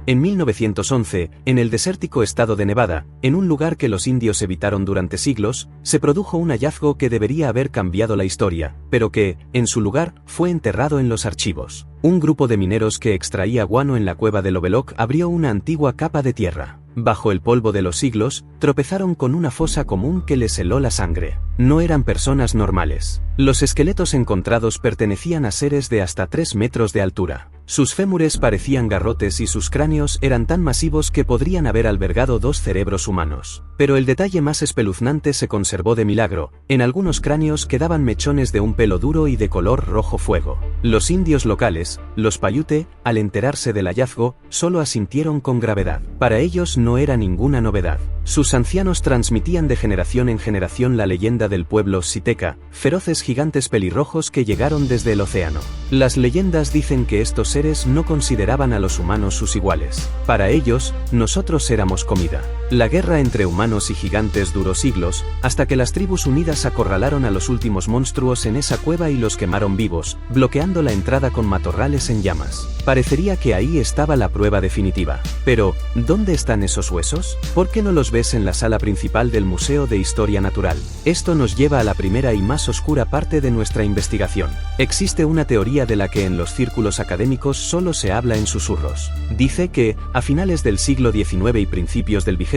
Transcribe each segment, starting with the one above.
En 1911, en el desértico estado de Nevada, en un lugar que los indios evitaron durante siglos, se produjo un hallazgo que debería haber cambiado la historia, pero que, en su lugar, fue enterrado en los archivos. Un grupo de mineros que extraía guano en la cueva de Lovelock abrió una antigua capa de tierra. Bajo el polvo de los siglos, tropezaron con una fosa común que les heló la sangre. No eran personas normales. Los esqueletos encontrados pertenecían a seres de hasta 3 metros de altura. Sus fémures parecían garrotes y sus cráneos eran tan masivos que podrían haber albergado 2 cerebros humanos. Pero el detalle más espeluznante se conservó de milagro. En algunos cráneos quedaban mechones de un pelo duro y de color rojo fuego. Los indios locales, los Paiute, al enterarse del hallazgo, solo asintieron con gravedad. Para ellos no era ninguna novedad. Sus ancianos transmitían de generación en generación la leyenda del pueblo Siteca, feroces gigantes pelirrojos que llegaron desde el océano. Las leyendas dicen que estos seres no consideraban a los humanos sus iguales. Para ellos, nosotros éramos comida. La guerra entre humanos y gigantes duró siglos, hasta que las tribus unidas acorralaron a los últimos monstruos en esa cueva y los quemaron vivos, bloqueando la entrada con matorrales en llamas. Parecería que ahí estaba la prueba definitiva. Pero, ¿dónde están esos huesos? ¿Por qué no los ves en la sala principal del Museo de Historia Natural? Esto nos lleva a la primera y más oscura parte de nuestra investigación. Existe una teoría de la que en los círculos académicos solo se habla en susurros. Dice que, a finales del siglo XIX y principios del XX,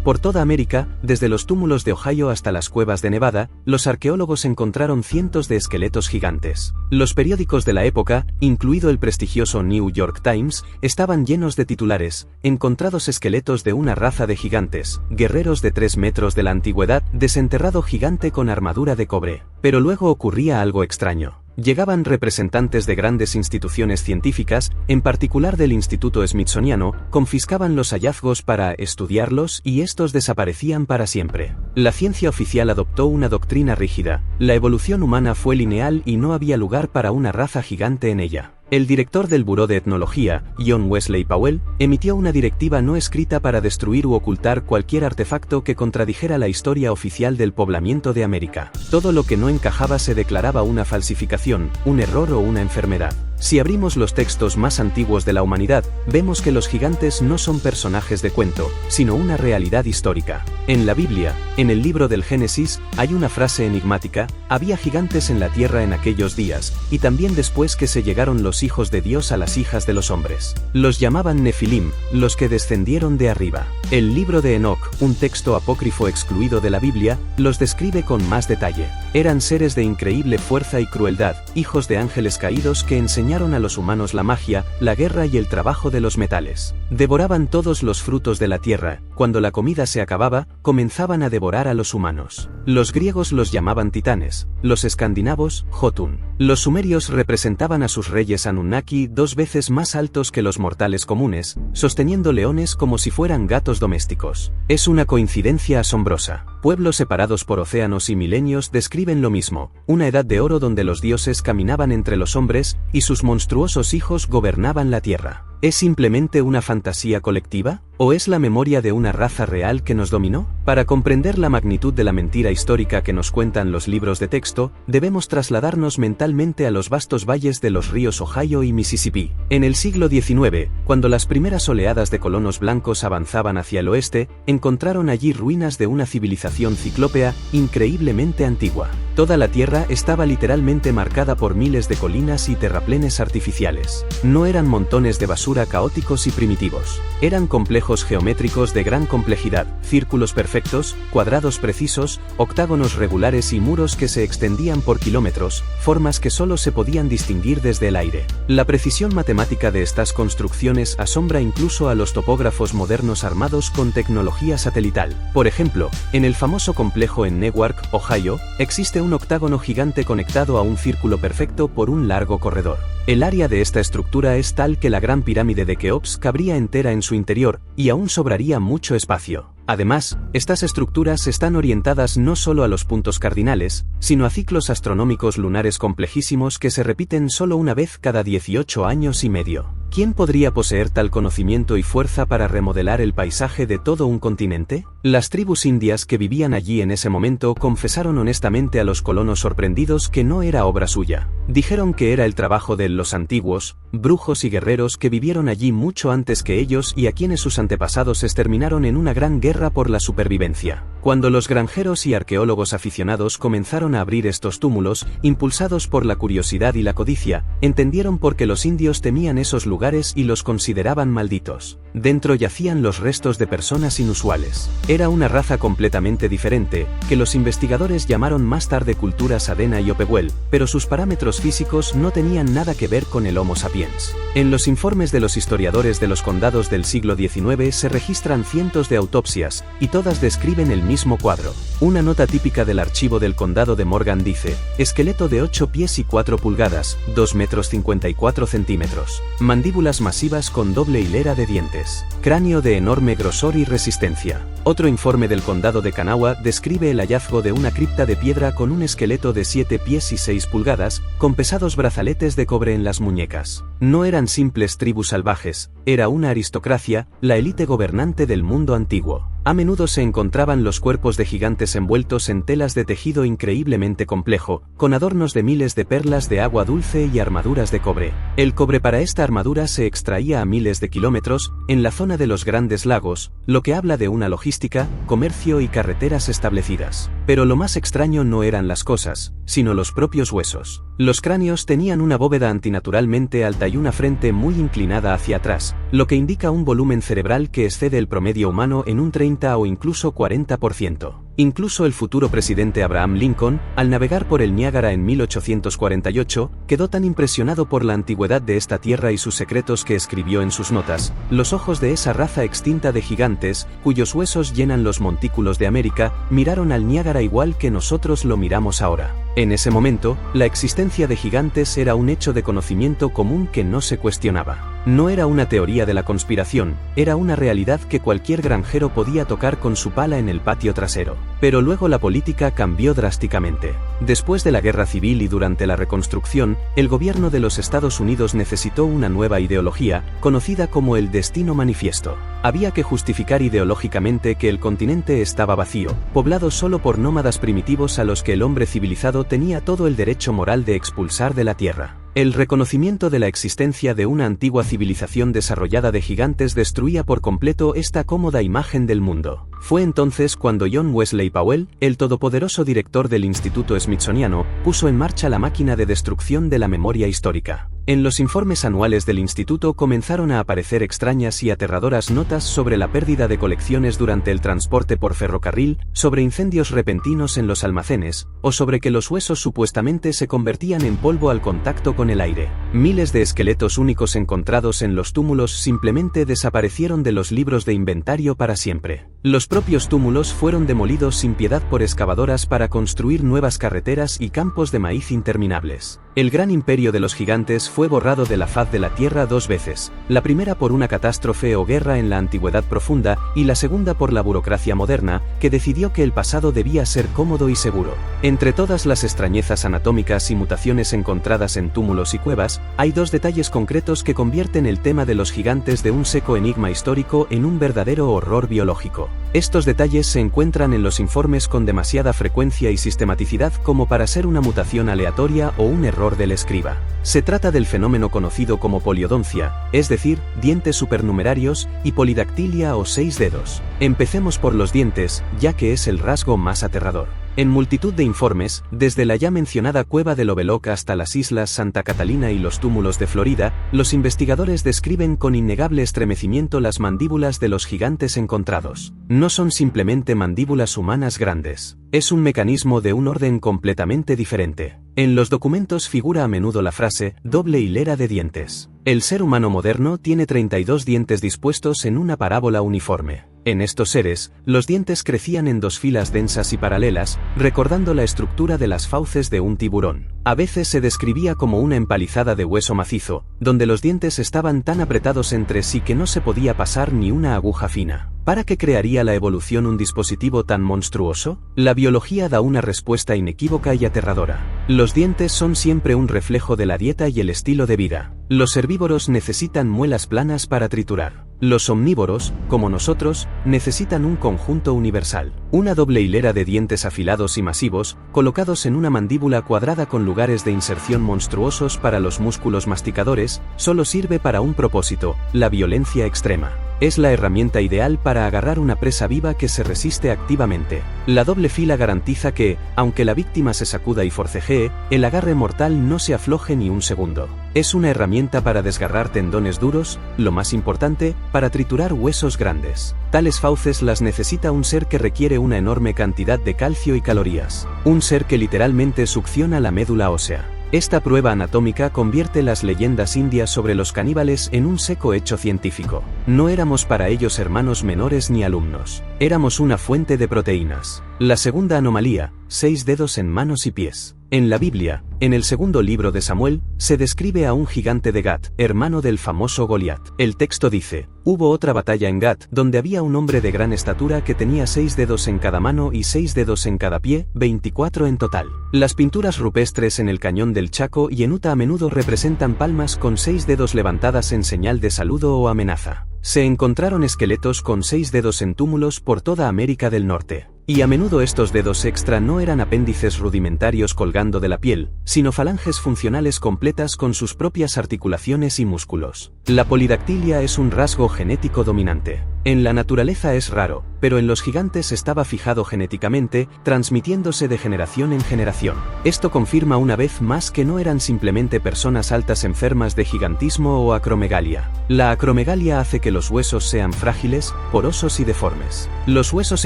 por toda América, desde los túmulos de Ohio hasta las cuevas de Nevada, los arqueólogos encontraron cientos de esqueletos gigantes. Los periódicos de la época, incluido el prestigioso New York Times, estaban llenos de titulares: encontrados esqueletos de una raza de gigantes, guerreros de 3 metros de la antigüedad, desenterrado gigante con armadura de cobre. Pero luego ocurría algo extraño. Llegaban representantes de grandes instituciones científicas, en particular del Instituto Smithsoniano, confiscaban los hallazgos para estudiarlos y estos desaparecían para siempre. La ciencia oficial adoptó una doctrina rígida: la evolución humana fue lineal y no había lugar para una raza gigante en ella. El director del Buró de Etnología, John Wesley Powell, emitió una directiva no escrita para destruir u ocultar cualquier artefacto que contradijera la historia oficial del poblamiento de América. Todo lo que no encajaba se declaraba una falsificación, un error o una enfermedad. Si abrimos los textos más antiguos de la humanidad, vemos que los gigantes no son personajes de cuento, sino una realidad histórica. En la Biblia, en el libro del Génesis, hay una frase enigmática: había gigantes en la tierra en aquellos días, y también después que se llegaron los hijos de Dios a las hijas de los hombres. Los llamaban Nefilim, los que descendieron de arriba. El libro de Enoc, un texto apócrifo excluido de la Biblia, los describe con más detalle. Eran seres de increíble fuerza y crueldad, hijos de ángeles caídos que enseñaron a los humanos la magia, la guerra y el trabajo de los metales. Devoraban todos los frutos de la tierra. Cuando la comida se acababa, comenzaban a devorar a los humanos. Los griegos los llamaban titanes, los escandinavos, Jotun. Los sumerios representaban a sus reyes Anunnaki 2 veces más altos que los mortales comunes, sosteniendo leones como si fueran gatos domésticos. Es una coincidencia asombrosa. Pueblos separados por océanos y milenios describen lo mismo: una edad de oro donde los dioses caminaban entre los hombres y sus monstruosos hijos gobernaban la tierra. ¿Es simplemente una fantasía colectiva? ¿O es la memoria de una raza real que nos dominó? Para comprender la magnitud de la mentira histórica que nos cuentan los libros de texto, debemos trasladarnos mentalmente a los vastos valles de los ríos Ohio y Mississippi. En el siglo XIX, cuando las primeras oleadas de colonos blancos avanzaban hacia el oeste, encontraron allí ruinas de una civilización ciclópea increíblemente antigua. Toda la tierra estaba literalmente marcada por miles de colinas y terraplenes artificiales. No eran montones de basura caóticos y primitivos. Eran complejos geométricos de gran complejidad, círculos perfectos, cuadrados precisos, octágonos regulares y muros que se extendían por kilómetros, formas que solo se podían distinguir desde el aire. La precisión matemática de estas construcciones asombra incluso a los topógrafos modernos armados con tecnología satelital. Por ejemplo, en el famoso complejo en Newark, Ohio, existe un octágono gigante conectado a un círculo perfecto por un largo corredor. El área de esta estructura es tal que la gran pirámide de Keops cabría entera en su interior, y aún sobraría mucho espacio. Además, estas estructuras están orientadas no solo a los puntos cardinales, sino a ciclos astronómicos lunares complejísimos que se repiten solo una vez cada 18 años y medio. ¿Quién podría poseer tal conocimiento y fuerza para remodelar el paisaje de todo un continente? Las tribus indias que vivían allí en ese momento confesaron honestamente a los colonos sorprendidos que no era obra suya. Dijeron que era el trabajo de los antiguos, brujos y guerreros que vivieron allí mucho antes que ellos y a quienes sus antepasados exterminaron en una gran guerra por la supervivencia. Cuando los granjeros y arqueólogos aficionados comenzaron a abrir estos túmulos, impulsados por la curiosidad y la codicia, entendieron por qué los indios temían esos lugares y los consideraban malditos. Dentro yacían los restos de personas inusuales. Era una raza completamente diferente, que los investigadores llamaron más tarde cultura Sadena y Opehuel, pero sus parámetros físicos no tenían nada que ver con el Homo sapiens. En los informes de los historiadores de los condados del siglo XIX se registran cientos de autopsias, y todas describen el mismo cuadro. Una nota típica del archivo del condado de Morgan dice: esqueleto de 8 pies y 4 pulgadas, 2 metros 54 centímetros. Mandíbulas masivas con doble hilera de dientes. Cráneo de enorme grosor y resistencia. Otro informe del condado de Kanawha describe el hallazgo de una cripta de piedra con un esqueleto de 7 pies y 6 pulgadas, con pesados brazaletes de cobre en las muñecas. No eran simples tribus salvajes, era una aristocracia, la élite gobernante del mundo antiguo. A menudo se encontraban los cuerpos de gigantes envueltos en telas de tejido increíblemente complejo, con adornos de miles de perlas de agua dulce y armaduras de cobre. El cobre para esta armadura se extraía a miles de kilómetros, en la zona de los Grandes Lagos, lo que habla de una logística, comercio y carreteras establecidas. Pero lo más extraño no eran las cosas, sino los propios huesos. Los cráneos tenían una bóveda antinaturalmente alta y una frente muy inclinada hacia atrás, lo que indica un volumen cerebral que excede el promedio humano en un 30 o incluso 40%. Incluso el futuro presidente Abraham Lincoln, al navegar por el Niágara en 1848, quedó tan impresionado por la antigüedad de esta tierra y sus secretos que escribió en sus notas: los ojos de esa raza extinta de gigantes, cuyos huesos llenan los montículos de América, miraron al Niágara igual que nosotros lo miramos ahora. En ese momento, la existencia de gigantes era un hecho de conocimiento común que no se cuestionaba. No era una teoría de la conspiración, era una realidad que cualquier granjero podía tocar con su pala en el patio trasero. Pero luego la política cambió drásticamente. Después de la Guerra Civil y durante la Reconstrucción, el gobierno de los Estados Unidos necesitó una nueva ideología, conocida como el Destino Manifiesto. Había que justificar ideológicamente que el continente estaba vacío, poblado solo por nómadas primitivos a los que el hombre civilizado tenía todo el derecho moral de expulsar de la Tierra. El reconocimiento de la existencia de una antigua civilización desarrollada de gigantes destruía por completo esta cómoda imagen del mundo. Fue entonces cuando John Wesley Powell, el todopoderoso director del Instituto Smithsoniano, puso en marcha la máquina de destrucción de la memoria histórica. En los informes anuales del instituto comenzaron a aparecer extrañas y aterradoras notas sobre la pérdida de colecciones durante el transporte por ferrocarril, sobre incendios repentinos en los almacenes, o sobre que los huesos supuestamente se convertían en polvo al contacto con el aire. Miles de esqueletos únicos encontrados en los túmulos simplemente desaparecieron de los libros de inventario para siempre. Los propios túmulos fueron demolidos sin piedad por excavadoras para construir nuevas carreteras y campos de maíz interminables. El gran imperio de los gigantes fue borrado de la faz de la Tierra 2 veces, la primera por una catástrofe o guerra en la antigüedad profunda y la segunda por la burocracia moderna, que decidió que el pasado debía ser cómodo y seguro. Entre todas las extrañezas anatómicas y mutaciones encontradas en túmulos y cuevas, hay dos detalles concretos que convierten el tema de los gigantes de un seco enigma histórico en un verdadero horror biológico. Estos detalles se encuentran en los informes con demasiada frecuencia y sistematicidad como para ser una mutación aleatoria o un error del escriba. Se trata del fenómeno conocido como poliodoncia, es decir, dientes supernumerarios, y polidactilia o 6 dedos. Empecemos por los dientes, ya que es el rasgo más aterrador. En multitud de informes, desde la ya mencionada cueva de Lovelock hasta las islas Santa Catalina y los túmulos de Florida, los investigadores describen con innegable estremecimiento las mandíbulas de los gigantes encontrados. No son simplemente mandíbulas humanas grandes. Es un mecanismo de un orden completamente diferente. En los documentos figura a menudo la frase doble hilera de dientes. El ser humano moderno tiene 32 dientes dispuestos en una parábola uniforme. En estos seres, los dientes crecían en 2 filas densas y paralelas, recordando la estructura de las fauces de un tiburón. A veces se describía como una empalizada de hueso macizo, donde los dientes estaban tan apretados entre sí que no se podía pasar ni una aguja fina. ¿Para qué crearía la evolución un dispositivo tan monstruoso? La biología da una respuesta inequívoca y aterradora. Los dientes son siempre un reflejo de la dieta y el estilo de vida. Los herbívoros necesitan muelas planas para triturar. Los omnívoros, como nosotros, necesitan un conjunto universal. Una doble hilera de dientes afilados y masivos, colocados en una mandíbula cuadrada con lugares de inserción monstruosos para los músculos masticadores, solo sirve para un propósito: la violencia extrema. Es la herramienta ideal para agarrar una presa viva que se resiste activamente. La doble fila garantiza que, aunque la víctima se sacuda y forcejee, el agarre mortal no se afloje ni un segundo. Es una herramienta para desgarrar tendones duros, lo más importante, para triturar huesos grandes. Tales fauces las necesita un ser que requiere una enorme cantidad de calcio y calorías. Un ser que literalmente succiona la médula ósea. Esta prueba anatómica convierte las leyendas indias sobre los caníbales en un seco hecho científico. No éramos para ellos hermanos menores ni alumnos. Éramos una fuente de proteínas. La segunda anomalía: 6 dedos en manos y pies. En la Biblia, en el segundo libro de Samuel, se describe a un gigante de Gat, hermano del famoso Goliat. El texto dice: hubo otra batalla en Gat, donde había un hombre de gran estatura que tenía 6 dedos en cada mano y 6 dedos en cada pie, 24 en total. Las pinturas rupestres en el cañón del Chaco y en Utah a menudo representan palmas con 6 dedos levantadas en señal de saludo o amenaza. Se encontraron esqueletos con 6 dedos en túmulos por toda América del Norte. Y a menudo estos dedos extra no eran apéndices rudimentarios colgando de la piel, sino falanges funcionales completas con sus propias articulaciones y músculos. La polidactilia es un rasgo genético dominante. En la naturaleza es raro, pero en los gigantes estaba fijado genéticamente, transmitiéndose de generación en generación. Esto confirma una vez más que no eran simplemente personas altas enfermas de gigantismo o acromegalia. La acromegalia hace que los huesos sean frágiles, porosos y deformes. Los huesos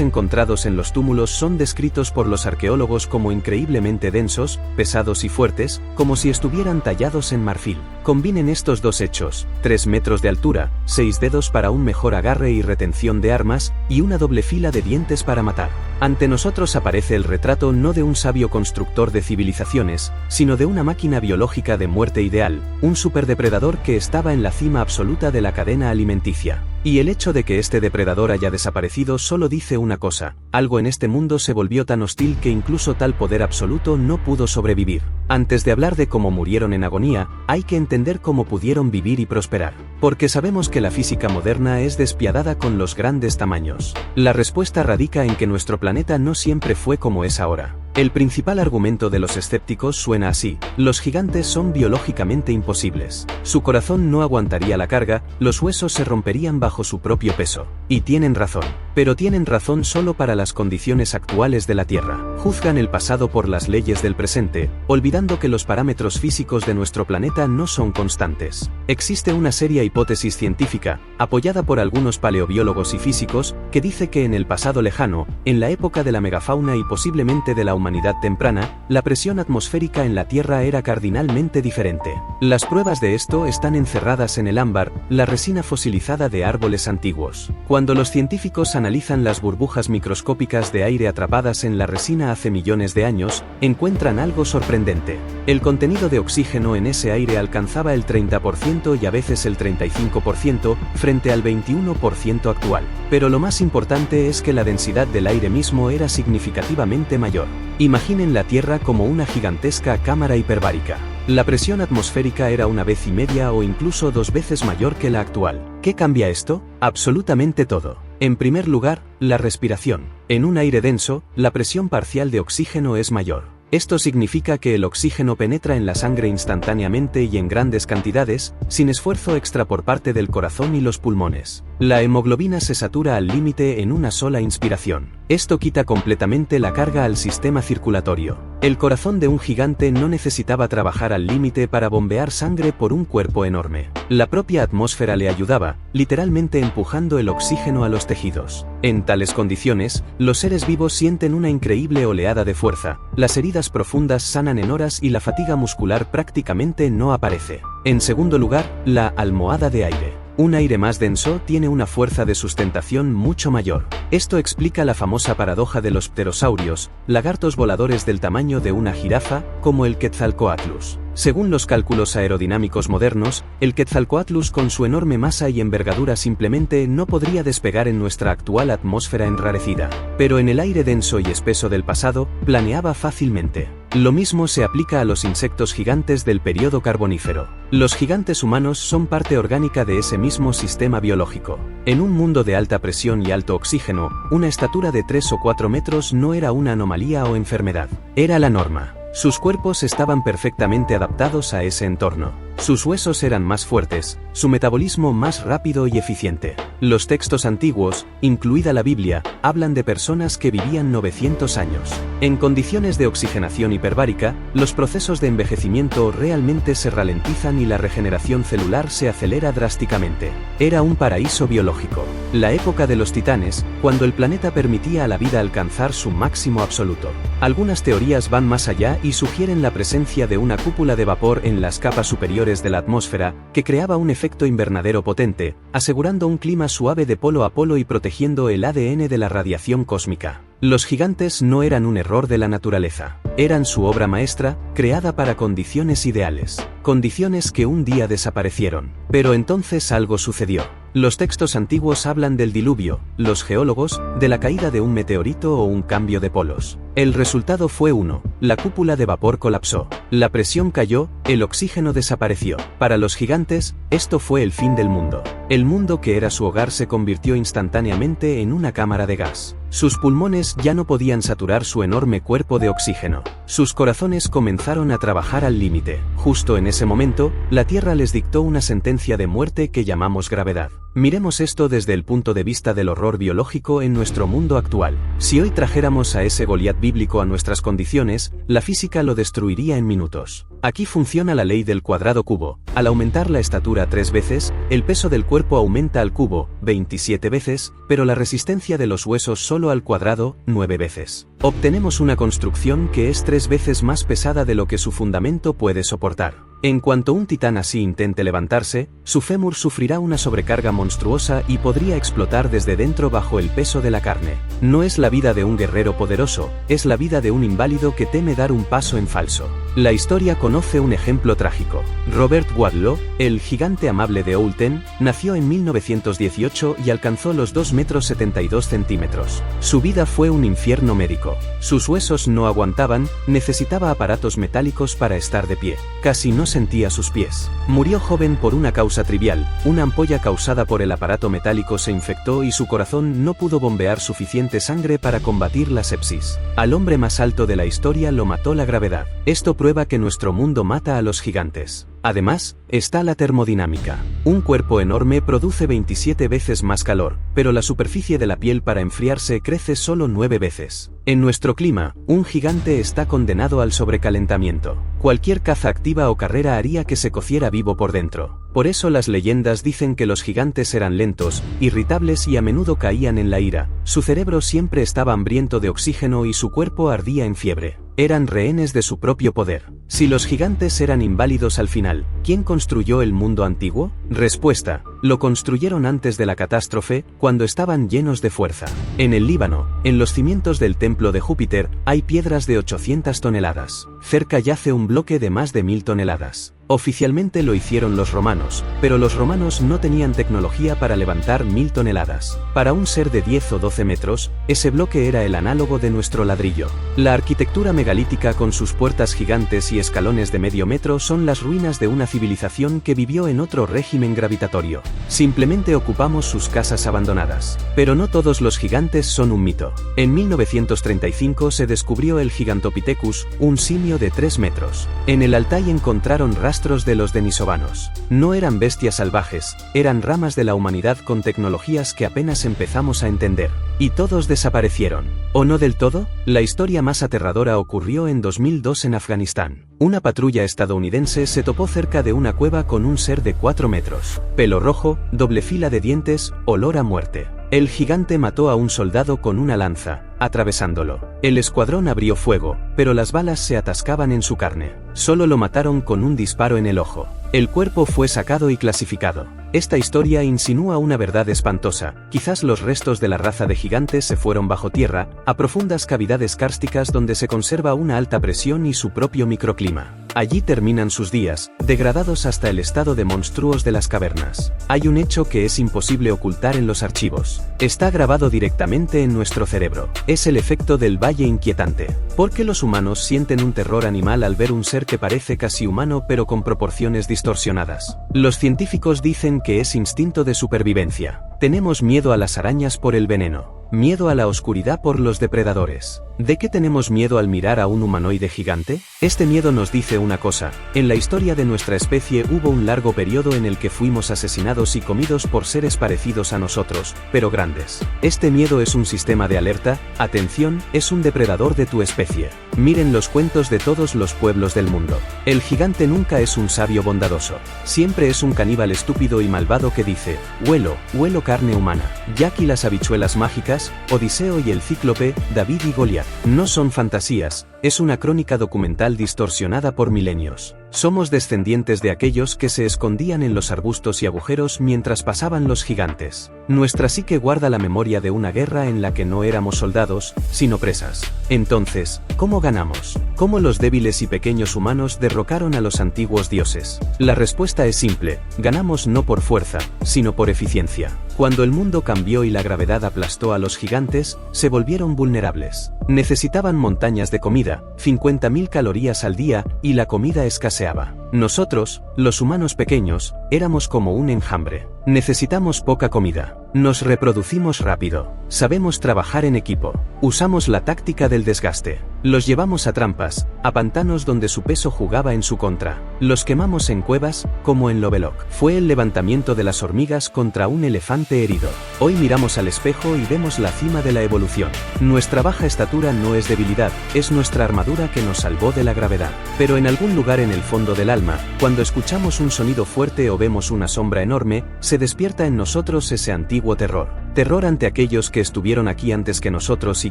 encontrados en los túmulos son descritos por los arqueólogos como increíblemente densos, pesados y fuertes, como si estuvieran tallados en marfil. Combinen estos dos hechos: 3 metros de altura, 6 dedos para un mejor agarre y retención de armas, y una doble fila de dientes para matar. Ante nosotros aparece el retrato no de un sabio constructor de civilizaciones, sino de una máquina biológica de muerte ideal, un superdepredador que estaba en la cima absoluta de la cadena alimenticia. Y el hecho de que este depredador haya desaparecido solo dice una cosa: algo en este mundo se volvió tan hostil que incluso tal poder absoluto no pudo sobrevivir. Antes de hablar de cómo murieron en agonía, hay que entender cómo pudieron vivir y prosperar. Porque sabemos que la física moderna es despiadada con los grandes tamaños. La respuesta radica en que nuestro planeta no siempre fue como es ahora. El principal argumento de los escépticos suena así: los gigantes son biológicamente imposibles. Su corazón no aguantaría la carga, los huesos se romperían bajo su propio peso. Y tienen razón. Pero tienen razón solo para las condiciones actuales de la Tierra. Juzgan el pasado por las leyes del presente, olvidando que los parámetros físicos de nuestro planeta no son constantes. Existe una seria hipótesis científica, apoyada por algunos paleobiólogos y físicos, que dice que en el pasado lejano, en la época de la megafauna y posiblemente de la humanidad temprana, la presión atmosférica en la Tierra era cardinalmente diferente. Las pruebas de esto están encerradas en el ámbar, la resina fosilizada de árboles antiguos. Cuando los científicos analizan las burbujas microscópicas de aire atrapadas en la resina hace millones de años, encuentran algo sorprendente. El contenido de oxígeno en ese aire alcanzaba el 30% y a veces el 35%, frente al 21% actual. Pero lo más importante es que la densidad del aire mismo era significativamente mayor. Imaginen la Tierra como una gigantesca cámara hiperbárica. La presión atmosférica era 1,5 veces o incluso 2 veces mayor que la actual. ¿Qué cambia esto? Absolutamente todo. En primer lugar, la respiración. En un aire denso, la presión parcial de oxígeno es mayor. Esto significa que el oxígeno penetra en la sangre instantáneamente y en grandes cantidades, sin esfuerzo extra por parte del corazón y los pulmones. La hemoglobina se satura al límite en una sola inspiración. Esto quita completamente la carga al sistema circulatorio. El corazón de un gigante no necesitaba trabajar al límite para bombear sangre por un cuerpo enorme. La propia atmósfera le ayudaba, literalmente empujando el oxígeno a los tejidos. En tales condiciones, los seres vivos sienten una increíble oleada de fuerza, las heridas profundas sanan en horas y la fatiga muscular prácticamente no aparece. En segundo lugar, la almohada de aire. Un aire más denso tiene una fuerza de sustentación mucho mayor. Esto explica la famosa paradoja de los pterosaurios, lagartos voladores del tamaño de una jirafa, como el Quetzalcoatlus. Según los cálculos aerodinámicos modernos, el Quetzalcoatlus con su enorme masa y envergadura simplemente no podría despegar en nuestra actual atmósfera enrarecida. Pero en el aire denso y espeso del pasado, planeaba fácilmente. Lo mismo se aplica a los insectos gigantes del período carbonífero. Los gigantes humanos son parte orgánica de ese mismo sistema biológico. En un mundo de alta presión y alto oxígeno, una estatura de 3 o 4 metros no era una anomalía o enfermedad, era la norma. Sus cuerpos estaban perfectamente adaptados a ese entorno. Sus huesos eran más fuertes, su metabolismo más rápido y eficiente. Los textos antiguos, incluida la Biblia, hablan de personas que vivían 900 años. En condiciones de oxigenación hiperbárica, los procesos de envejecimiento realmente se ralentizan y la regeneración celular se acelera drásticamente. Era un paraíso biológico. La época de los titanes, cuando el planeta permitía a la vida alcanzar su máximo absoluto. Algunas teorías van más allá y sugieren la presencia de una cúpula de vapor en las capas superiores de la atmósfera, que creaba un efecto invernadero potente, asegurando un clima suave de polo a polo y protegiendo el ADN de la radiación cósmica. Los gigantes no eran un error de la naturaleza, eran su obra maestra, creada para condiciones ideales, condiciones que un día desaparecieron. Pero entonces algo sucedió. Los textos antiguos hablan del diluvio, los geólogos, de la caída de un meteorito o un cambio de polos. El resultado fue uno: la cúpula de vapor colapsó, la presión cayó, el oxígeno desapareció. Para los gigantes, esto fue el fin del mundo. El mundo que era su hogar se convirtió instantáneamente en una cámara de gas. Sus pulmones ya no podían saturar su enorme cuerpo de oxígeno. Sus corazones comenzaron a trabajar al límite. Justo en ese momento, la Tierra les dictó una sentencia de muerte que llamamos gravedad. Miremos esto desde el punto de vista del horror biológico en nuestro mundo actual. Si hoy trajéramos a ese Goliat bíblico a nuestras condiciones, la física lo destruiría en minutos. Aquí funciona la ley del cuadrado cubo. Al aumentar la estatura 3 veces, el peso del cuerpo aumenta al cubo, 27 veces, pero la resistencia de los huesos solo al cuadrado, 9 veces. Obtenemos una construcción que es 3 veces más pesada de lo que su fundamento puede soportar. En cuanto un titán así intente levantarse, su fémur sufrirá una sobrecarga monstruosa y podría explotar desde dentro bajo el peso de la carne. No es la vida de un guerrero poderoso, es la vida de un inválido que teme dar un paso en falso. La historia conoce un ejemplo trágico. Robert Wadlow, el gigante amable de Oulton, nació en 1918 y alcanzó los 2,72 metros. Su vida fue un infierno médico. Sus huesos no aguantaban, necesitaba aparatos metálicos para estar de pie. Casi no sentía sus pies. Murió joven por una causa trivial: una ampolla causada por el aparato metálico se infectó y su corazón no pudo bombear suficiente sangre para combatir la sepsis. Al hombre más alto de la historia lo mató la gravedad. Esto prueba que nuestro mundo mata a los gigantes. Además, está la termodinámica. Un cuerpo enorme produce 27 veces más calor, pero la superficie de la piel para enfriarse crece solo 9 veces. En nuestro clima, un gigante está condenado al sobrecalentamiento. Cualquier caza activa o carrera haría que se cociera vivo por dentro. Por eso las leyendas dicen que los gigantes eran lentos, irritables y a menudo caían en la ira. Su cerebro siempre estaba hambriento de oxígeno y su cuerpo ardía en fiebre. Eran rehenes de su propio poder. Si los gigantes eran inválidos al final, ¿quién construyó el mundo antiguo? Respuesta: lo construyeron antes de la catástrofe, cuando estaban llenos de fuerza. En el Líbano, en los cimientos del templo de Júpiter, hay piedras de 800 toneladas. Cerca yace un bloque de más de 1000 toneladas. Oficialmente lo hicieron los romanos, pero los romanos no tenían tecnología para levantar 1000 toneladas. Para un ser de 10 o 12 metros, ese bloque era el análogo de nuestro ladrillo. La arquitectura megalítica con sus puertas gigantes y escalones de medio metro son las ruinas de una civilización que vivió en otro régimen gravitatorio. Simplemente ocupamos sus casas abandonadas. Pero no todos los gigantes son un mito. En 1935 se descubrió el Gigantopithecus, un simio de 3 metros. En el Altai encontraron rastros de los denisovanos. No eran bestias salvajes, eran ramas de la humanidad con tecnologías que apenas empezamos a entender. Y todos desaparecieron. ¿O no del todo? La historia más aterradora ocurrió en 2002 en Afganistán. Una patrulla estadounidense se topó cerca de una cueva con un ser de 4 metros. Pelo rojo, doble fila de dientes, olor a muerte. El gigante mató a un soldado con una lanza, atravesándolo. El escuadrón abrió fuego, pero las balas se atascaban en su carne. Solo lo mataron con un disparo en el ojo. El cuerpo fue sacado y clasificado. Esta historia insinúa una verdad espantosa: quizás los restos de la raza de gigantes se fueron bajo tierra, a profundas cavidades kársticas donde se conserva una alta presión y su propio microclima. Allí terminan sus días, degradados hasta el estado de monstruos de las cavernas. Hay un hecho que es imposible ocultar en los archivos. Está grabado directamente en nuestro cerebro. Es el efecto del valle inquietante. ¿Por qué los humanos sienten un terror animal al ver un ser que parece casi humano pero con proporciones distorsionadas? Los científicos dicen que es instinto de supervivencia. Tenemos miedo a las arañas por el veneno, miedo a la oscuridad por los depredadores. ¿De qué tenemos miedo al mirar a un humanoide gigante? Este miedo nos dice una cosa: en la historia de nuestra especie hubo un largo periodo en el que fuimos asesinados y comidos por seres parecidos a nosotros, pero grandes. Este miedo es un sistema de alerta: atención, es un depredador de tu especie. Miren los cuentos de todos los pueblos del mundo. El gigante nunca es un sabio bondadoso. Siempre es un caníbal estúpido y malvado que dice: huelo carne humana. Jack y las habichuelas mágicas, Odiseo y el cíclope, David y Goliat. No son fantasías, es una crónica documental distorsionada por milenios. Somos descendientes de aquellos que se escondían en los arbustos y agujeros mientras pasaban los gigantes. Nuestra psique guarda la memoria de una guerra en la que no éramos soldados, sino presas. Entonces, ¿cómo ganamos? ¿Cómo los débiles y pequeños humanos derrocaron a los antiguos dioses? La respuesta es simple: ganamos no por fuerza, sino por eficiencia. Cuando el mundo cambió y la gravedad aplastó a los gigantes, se volvieron vulnerables. Necesitaban montañas de comida, 50.000 calorías al día, y la comida escaseaba. Nosotros, los humanos pequeños, éramos como un enjambre. Necesitamos poca comida. Nos reproducimos rápido. Sabemos trabajar en equipo. Usamos la táctica del desgaste. Los llevamos a trampas, a pantanos donde su peso jugaba en su contra. Los quemamos en cuevas, como en Lovelock. Fue el levantamiento de las hormigas contra un elefante herido. Hoy miramos al espejo y vemos la cima de la evolución. Nuestra baja estatura no es debilidad, es nuestra armadura que nos salvó de la gravedad. Pero en algún lugar en el fondo del alma, cuando escuchamos un sonido fuerte o vemos una sombra enorme, se despierta en nosotros ese antiguo terror. Terror ante aquellos que estuvieron aquí antes que nosotros y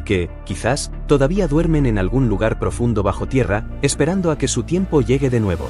que, quizás, todavía duermen en algún lugar profundo bajo tierra, esperando a que su tiempo llegue de nuevo.